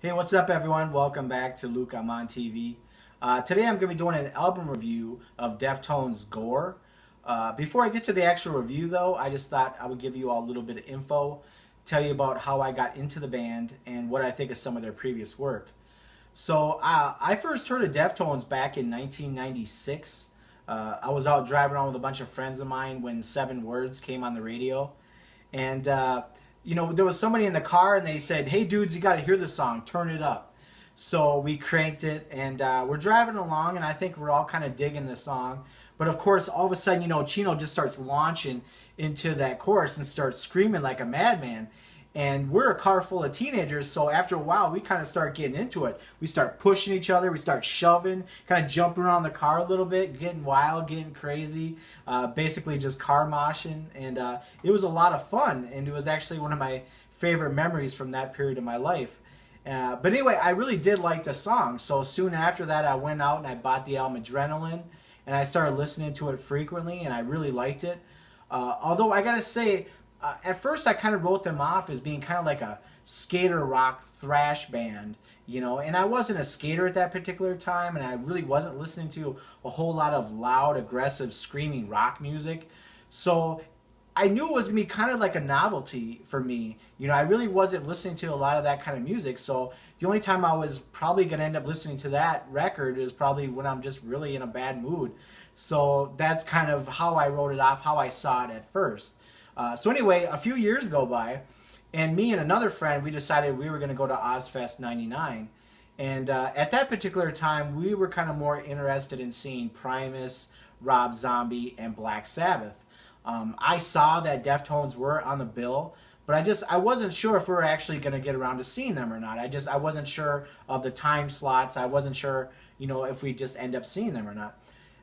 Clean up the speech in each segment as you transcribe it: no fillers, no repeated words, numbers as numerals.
Hey, what's up, everyone? Welcome back to Luke. I'm on TV. Today I'm going to be doing an album review of Deftones' Gore. Before I get to the actual review, though, I just thought I would give you all a little bit of info, tell you about how I got into the band and what I think of some of their previous work. So I first heard of Deftones back in 1996. I was out driving around with a bunch of friends of mine when Seven Words came on the radio. And there was somebody in the car, and they said, "Hey, dudes, you got to hear this song. Turn it up." So we cranked it, and we're driving along, and I think we're all kind of digging the song. But of course, all of a sudden, Chino just starts launching into that chorus and starts screaming like a madman. And we're a car full of teenagers, so after a while, we kind of start getting into it. We start pushing each other, we start shoving, kind of jumping around the car a little bit, getting wild, getting crazy, basically just car moshing. And it was a lot of fun, and it was actually one of my favorite memories from that period of my life. But anyway, I really did like the song, so soon after that, I went out and I bought the album Adrenaline, and I started listening to it frequently, and I really liked it. Although I gotta say, at first I kind of wrote them off as being kind of like a skater rock thrash band, and I wasn't a skater at that particular time, and I really wasn't listening to a whole lot of loud, aggressive, screaming rock music. So I knew it was going to be kind of like a novelty for me. I really wasn't listening to a lot of that kind of music, so the only time I was probably going to end up listening to that record is probably when I'm just really in a bad mood. So that's kind of how I wrote it off, how I saw it at first. So anyway, a few years go by, and me and another friend, we decided we were going to go to Ozfest 99. And at that particular time, we were kind of more interested in seeing Primus, Rob Zombie, and Black Sabbath. I saw that Deftones were on the bill, but I wasn't sure if we were actually going to get around to seeing them or not. I wasn't sure of the time slots. I wasn't sure, if we just end up seeing them or not.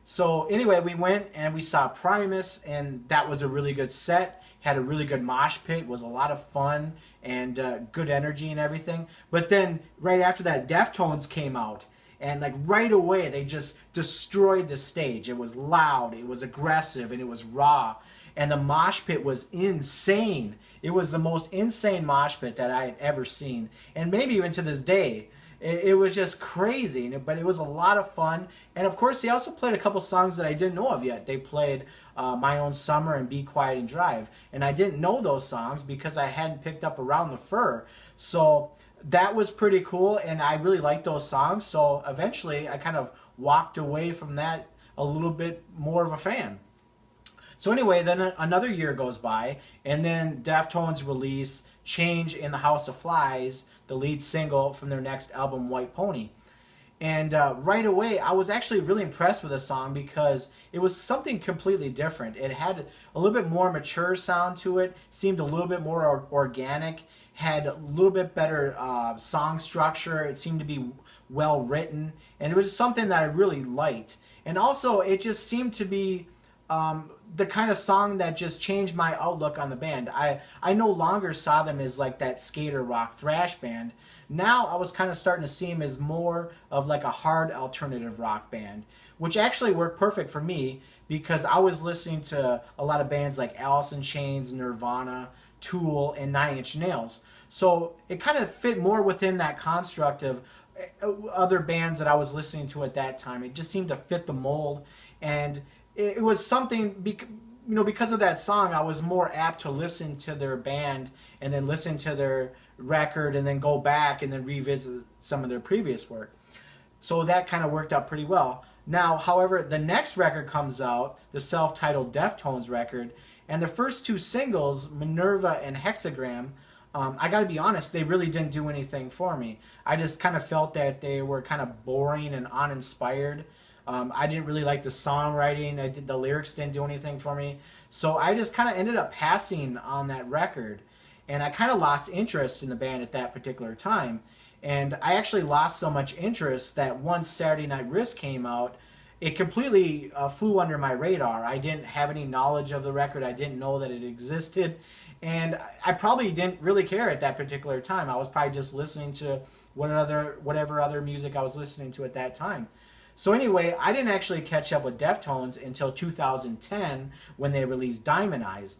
So anyway, we went and we saw Primus, and that was a really good set. Had a really good mosh pit, was a lot of fun, and good energy and everything. But then right after that, Deftones came out, and like right away they just destroyed the stage. It was loud, it was aggressive, and it was raw. And the mosh pit was insane. It was the most insane mosh pit that I had ever seen, and maybe even to this day. It was just crazy, but it was a lot of fun. And of course, they also played a couple songs that I didn't know of yet. They played My Own Summer and Be Quiet and Drive. And I didn't know those songs because I hadn't picked up Around the Fur. So that was pretty cool, and I really liked those songs. So eventually, I kind of walked away from that a little bit more of a fan. So anyway, then another year goes by, and then Deftones release Change in the House of Flies, the lead single from their next album, White Pony. And right away, I was actually really impressed with the song because it was something completely different. It had a little bit more mature sound to it, seemed a little bit more organic, had a little bit better song structure. It seemed to be well written, and it was something that I really liked. And also, it just seemed to be the kind of song that just changed my outlook on the band. I no longer saw them as like that skater rock thrash band. Now I was kind of starting to see them as more of like a hard alternative rock band, which actually worked perfect for me because I was listening to a lot of bands like Alice in Chains, Nirvana, Tool, and Nine Inch Nails. So it kind of fit more within that construct of other bands that I was listening to at that time. It just seemed to fit the mold, and it was something, because of that song, I was more apt to listen to their band and then listen to their record and then go back and then revisit some of their previous work. So that kind of worked out pretty well. Now, however, the next record comes out, the self-titled Deftones record, and the first two singles, Minerva and Hexagram, I gotta be honest, they really didn't do anything for me. I just kind of felt that they were kind of boring and uninspired. I didn't really like the songwriting. The lyrics didn't do anything for me. So I just kind of ended up passing on that record. And I kind of lost interest in the band at that particular time. And I actually lost so much interest that once Saturday Night Risk came out, it completely flew under my radar. I didn't have any knowledge of the record. I didn't know that it existed. And I probably didn't really care at that particular time. I was probably just listening to whatever other music I was listening to at that time. So anyway, I didn't actually catch up with Deftones until 2010 when they released Diamond Eyes.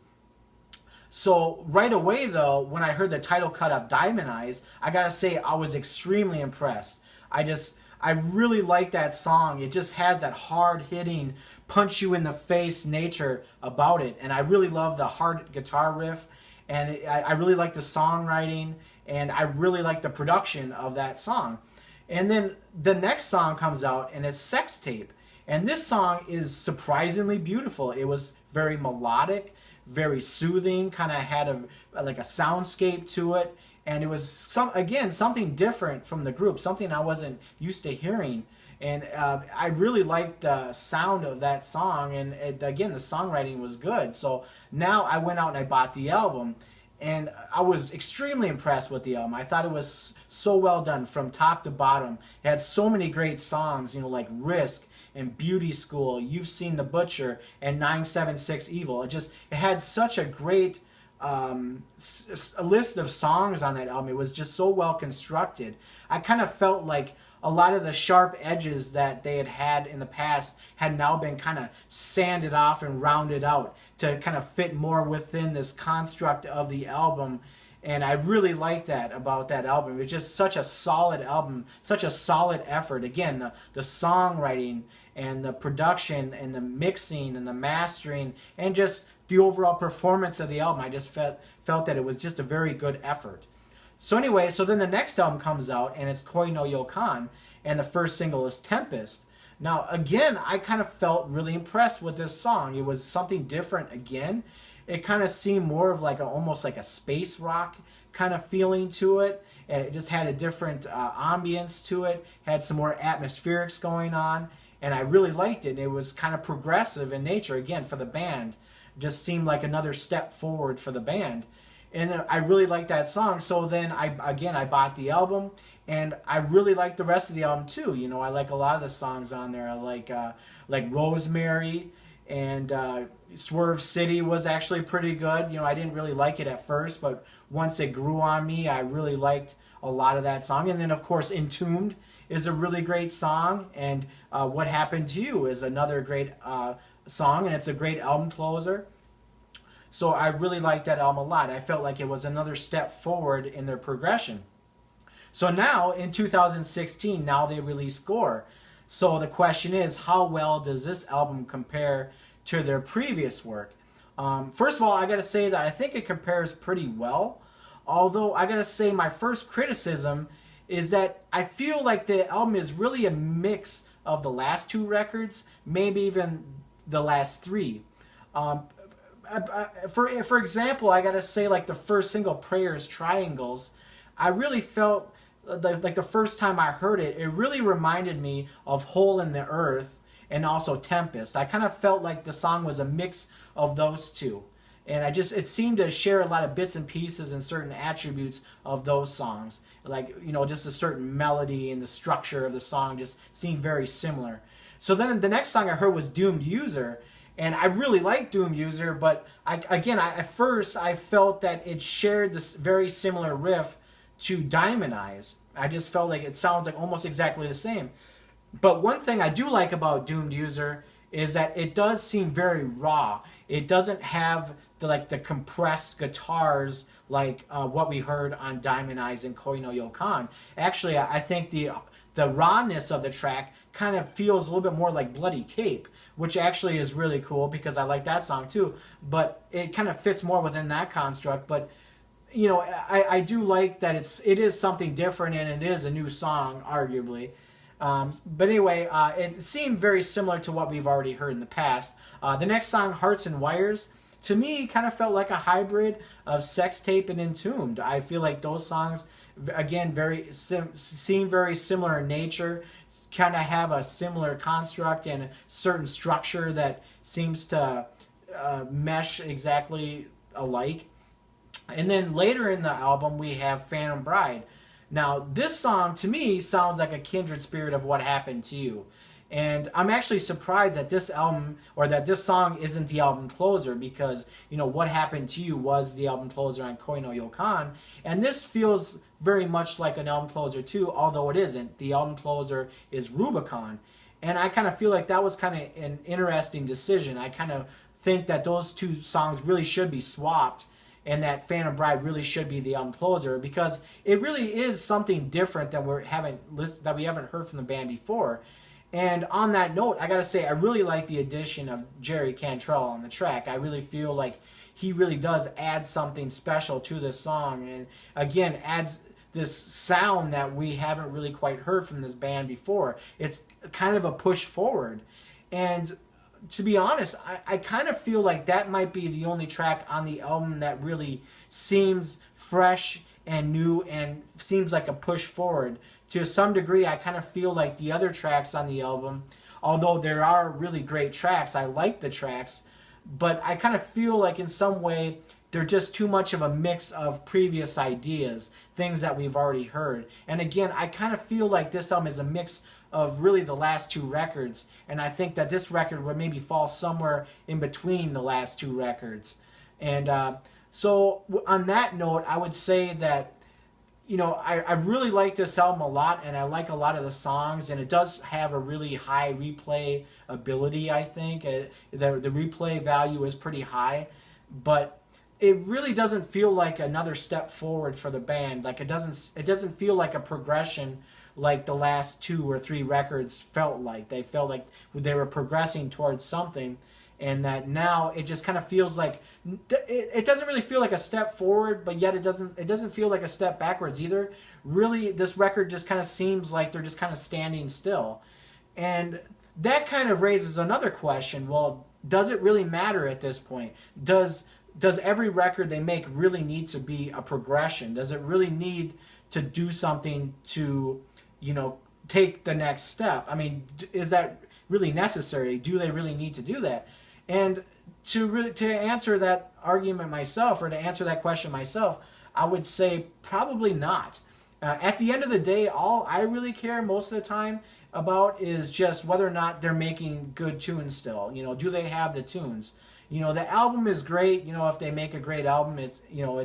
So right away though, when I heard the title cut of Diamond Eyes, I gotta say I was extremely impressed. I really like that song. It just has that hard hitting, punch you in the face nature about it, and I really love the hard guitar riff, and I really like the songwriting, and I really like the production of that song. And then the next song comes out, and it's Sex Tape. And this song is surprisingly beautiful. It was very melodic, very soothing, kind of had like a soundscape to it. And it was, something different from the group, something I wasn't used to hearing. And I really liked the sound of that song. And again, the songwriting was good. So now I went out and I bought the album. And I was extremely impressed with the album. I thought it was so well done from top to bottom. It had so many great songs, like Risk and Beauty School, You've Seen the Butcher, and 976 Evil. It had such a great a list of songs on that album. It was just so well constructed. I kind of felt like a lot of the sharp edges that they had in the past had now been kind of sanded off and rounded out to kind of fit more within this construct of the album. And I really like that about that album. It's just such a solid album, such a solid effort. Again, the songwriting and the production and the mixing and the mastering and just the overall performance of the album. I just felt that it was just a very good effort. So anyway, so then the next album comes out, and it's Koi no Yokan, and the first single is Tempest. Now, again, I kind of felt really impressed with this song. It was something different again. It kind of seemed more of like almost like a space rock kind of feeling to it. It just had a different ambience to it, had some more atmospherics going on, and I really liked it. It was kind of progressive in nature, again, for the band. It just seemed like another step forward for the band. And I really liked that song. So then I bought the album, and I really liked the rest of the album too. I like a lot of the songs on there. I like Rosemary, and Swerve City was actually pretty good. I didn't really like it at first, but once it grew on me, I really liked a lot of that song. And then of course Entombed is a really great song, and What Happened to You is another great song, and it's a great album closer. So I really liked that album a lot. I felt like it was another step forward in their progression. So now, in 2016, now they released Gore. So the question is, how well does this album compare to their previous work? First of all, I got to say that I think it compares pretty well. Although, I got to say my first criticism is that I feel like the album is really a mix of the last two records, maybe even the last three. For example, I gotta say, like the first single, Prayers Triangles, I really felt like the first time I heard it, it really reminded me of Hole in the Earth and also Tempest. I kind of felt like the song was a mix of those two. And it seemed to share a lot of bits and pieces and certain attributes of those songs. Like, just a certain melody and the structure of the song just seemed very similar. So then the next song I heard was Doomed User. And I really like Doomed User, but at first I felt that it shared this very similar riff to Diamond Eyes. I just felt like it sounds like almost exactly the same. But one thing I do like about Doomed User is that it does seem very raw. It doesn't have the compressed guitars like what we heard on Diamond Eyes and Koi no Yokan. Actually, I think the rawness of the track kind of feels a little bit more like Bloody Cape, which actually is really cool because I like that song too. But it kind of fits more within that construct. But I do like that it is something different, and it is a new song, arguably. But anyway, it seemed very similar to what we've already heard in the past. The next song, Hearts and Wires, to me kind of felt like a hybrid of Sex Tape and Entombed. I feel like those songs, again, seem very similar in nature, kind of have a similar construct and a certain structure that seems to mesh exactly alike. And then later in the album, we have Phantom Bride. Now, this song, to me, sounds like a kindred spirit of What Happened to You. And I'm actually surprised that this album, or that this song isn't the album closer, because, What Happened to You was the album closer on Koi no Yokan. And this feels very much like an album closer too, although it isn't. The album closer is Rubicon. And I kind of feel like that was kind of an interesting decision. I kind of think that those two songs really should be swapped. and that Phantom Bride really should be the album closer, because it really is something different than we haven't heard from the band before. And on that note, I gotta say, I really like the addition of Jerry Cantrell on the track. I really feel like he really does add something special to this song, and again adds this sound that we haven't really quite heard from this band before. It's kind of a push forward. And to be honest, I kind of feel like that might be the only track on the album that really seems fresh and new and seems like a push forward. To some degree, I kind of feel like the other tracks on the album, although there are really great tracks, I like the tracks, but I kind of feel like in some way they're just too much of a mix of previous ideas, things that we've already heard. And again, I kind of feel like this album is a mix of really the last two records, and I think that this record would maybe fall somewhere in between the last two records. And so on that note, I would say that, you know, I really like this album a lot, and I like a lot of the songs, and it does have a really high replay ability, I think. The replay value is pretty high, but it really doesn't feel like another step forward for the band. Like it doesn't feel like a progression like the last 2 or 3 records felt like. They felt like they were progressing towards something, and that now it just kind of feels like it doesn't really feel like a step forward, but yet it doesn't feel like a step backwards either. Really, this record just kind of seems like they're just kind of standing still. And that kind of raises another question. Well, does it really matter at this point? Does every record they make really need to be a progression? Does it really need to do something to, you know, take the next step? I mean, is that really necessary? Do they really need to do that? And to answer that argument myself, or to answer that question myself, I would say probably not. At the end of the day, all I really care most of the time about is just whether or not they're making good tunes still. You know, do they have the tunes? You know, the album is great. You know, if they make a great album, it's, you know,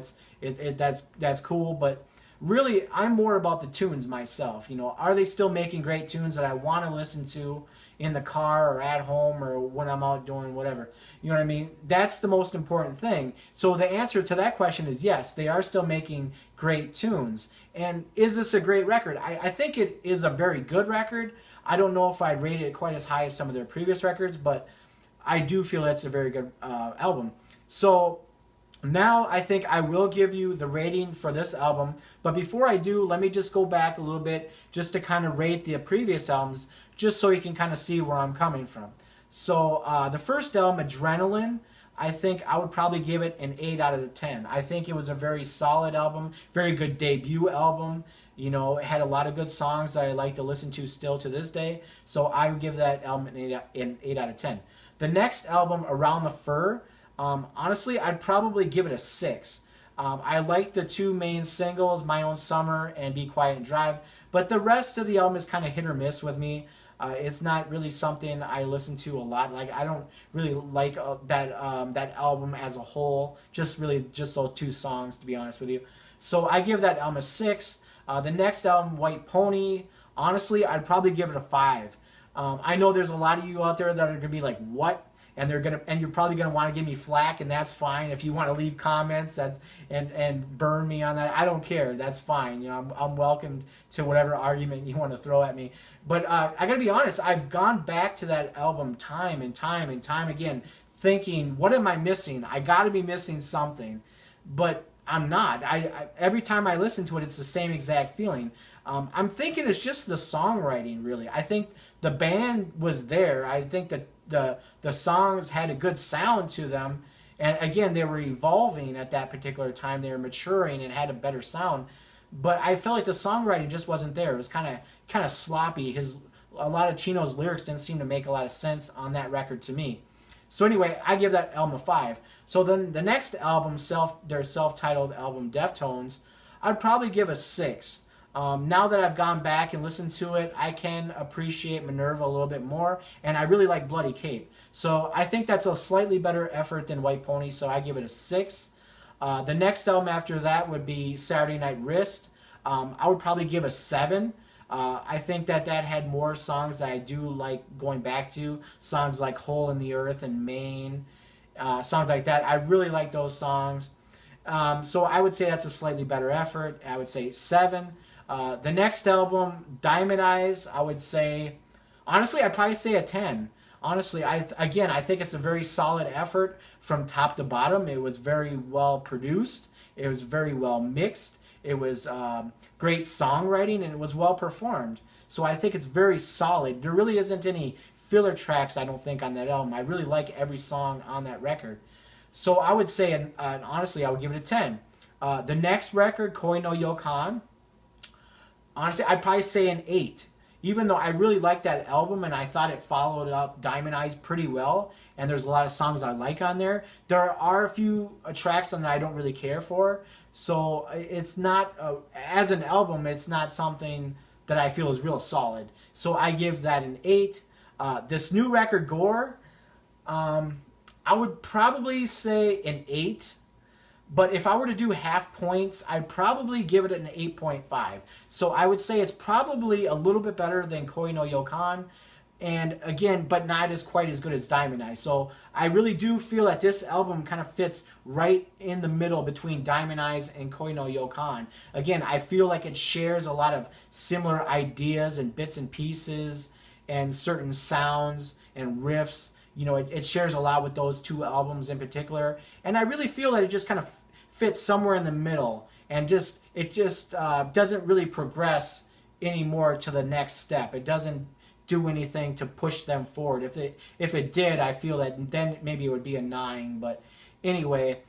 that's cool. But really, I'm more about the tunes myself. You know, are they still making great tunes that I want to listen to in the car or at home or when I'm out doing whatever? You know what I mean? That's the most important thing. So the answer to that question is yes, they are still making great tunes. And is this a great record? I think it is a very good record. I don't know if I'd rate it quite as high as some of their previous records, but I do feel it's a very good album. So now I think I will give you the rating for this album. But before I do, let me just go back a little bit just to kind of rate the previous albums, just so you can kind of see where I'm coming from. So the first album, Adrenaline, I think I would probably give it an 8 out of 10. I think it was a very solid album, very good debut album. You know, it had a lot of good songs that I like to listen to still to this day. So I would give that album an 8 out of 10. The next album, Around the Fur, honestly, I'd probably give it a 6. I like the 2 main singles, My Own Summer and Be Quiet and Drive, but the rest of the album is kind of hit or miss with me. It's not really something I listen to a lot. Like, I don't really like that album as a whole. Just those 2 songs, to be honest with you. So I give that album a 6. The next album, White Pony, honestly, I'd probably give it a 5. I know there's a lot of you out there that are gonna be like, "What?" and you're probably gonna want to give me flack, and that's fine. If you want to leave comments, and burn me on that, I don't care. That's fine. You know, I'm welcome to whatever argument you want to throw at me. But I gotta be honest, I've gone back to that album time and time and time again, thinking, what am I missing? I gotta be missing something, but I'm not. I every time I listen to it, it's the same exact feeling. I'm thinking it's just the songwriting, really. I think the band was there. I think that the songs had a good sound to them, and again, they were evolving at that particular time. They were maturing and had a better sound. But I felt like the songwriting just wasn't there. It was kind of sloppy. A lot of Chino's lyrics didn't seem to make a lot of sense on that record to me. So anyway, I give that album a 5. So then the next album, their self-titled album, Deftones, I'd probably give a 6. Now that I've gone back and listened to it, I can appreciate Minerva a little bit more, and I really like Bloody Cape. So I think that's a slightly better effort than White Pony, so I give it a 6. The next album after that would be Saturday Night Wrist. I would probably give a 7. I think that had more songs that I do like going back to. Songs like Hole in the Earth and Maine. Songs like that. I really like those songs. So I would say that's a slightly better effort. I would say 7. The next album, Diamond Eyes, I would say, honestly, I'd probably say a 10. Honestly, I think it's a very solid effort from top to bottom. It was very well produced. It was very well mixed. It was great songwriting, and it was well performed. So I think it's very solid. There really isn't any filler tracks, I don't think, on that album. I really like every song on that record. So I would say, and honestly, I would give it a 10. The next record, Koi no Yokan, honestly, I'd probably say an 8. Even though I really liked that album and I thought it followed up Diamond Eyes pretty well, and there's a lot of songs I like on there, there are a few tracks on that I don't really care for. So it's not, as an album, it's not something that I feel is real solid. So I give that an 8. This new record, Gore, I would probably say an 8. But if I were to do half points, I'd probably give it an 8.5. So I would say it's probably a little bit better than Koi no Yokan. And again, but not as quite as good as Diamond Eyes. So I really do feel that this album kind of fits right in the middle between Diamond Eyes and Koi no Yokan. Again, I feel like it shares a lot of similar ideas and bits and pieces and certain sounds and riffs. You know, it shares a lot with those two albums in particular. And I really feel that it just kind of fits somewhere in the middle, and it just doesn't really progress anymore to the next step. It doesn't do anything to push them forward. If it did, I feel that then maybe it would be a 9. But anyway,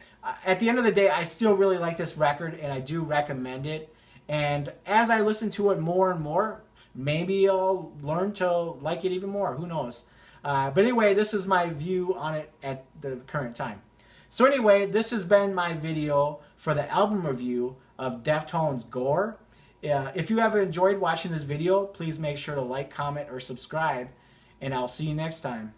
at the end of the day, I still really like this record, and I do recommend it. And as I listen to it more and more, maybe I'll learn to like it even more. Who knows? But anyway, this is my view on it at the current time. So anyway, this has been my video for the album review of Deftones' Gore. If you have enjoyed watching this video, please make sure to like, comment, or subscribe, and I'll see you next time.